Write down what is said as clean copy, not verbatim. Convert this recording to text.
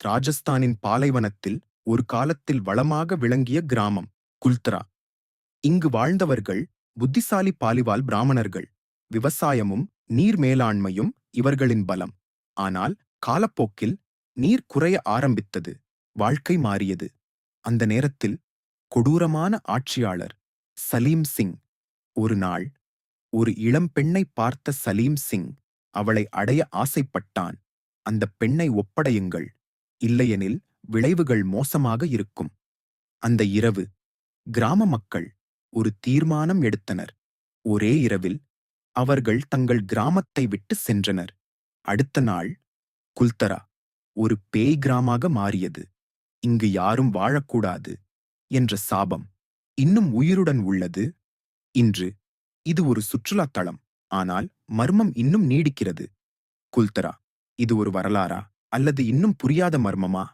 ராஜஸ்தானின் பாலைவனத்தில் ஒரு காலத்தில் வளமாக விளங்கிய கிராமம் குல்தரா. இங்கு வாழ்ந்தவர்கள் புத்திசாலி பாலிவால் பிராமணர்கள். விவசாயமும் நீர் மேலாண்மையும் இவர்களின் பலம். ஆனால் காலப்போக்கில் நீர் குறைய ஆரம்பித்தது. வாழ்க்கை மாறியது. அந்த நேரத்தில் கொடூரமான ஆட்சியாளர் சலீம் சிங். ஒரு நாள் ஒரு இளம் பெண்ணை பார்த்த சலீம் சிங் அவளை அடைய ஆசைப்பட்டான். அந்த பெண்ணை ஒப்படையுங்கள், இல்லையெனில் விளைவுகள் மோசமாக இருக்கும். அந்த இரவு கிராம மக்கள் ஒரு தீர்மானம் எடுத்தனர். ஒரே இரவில் அவர்கள் தங்கள் கிராமத்தை விட்டு சென்றனர். அடுத்த நாள் குல்தரா ஒரு பேய் கிராமமாக மாறியது. இங்கு யாரும் வாழக்கூடாது என்ற சாபம் இன்னும் உயிருடன் உள்ளது. இன்று இது ஒரு சுற்றுலா தளம், ஆனால் மர்மம் இன்னும் நீடிக்கிறது. குல்தரா இது ஒரு வரலாறா அல்லது இன்னும் புரியாத மர்மமா?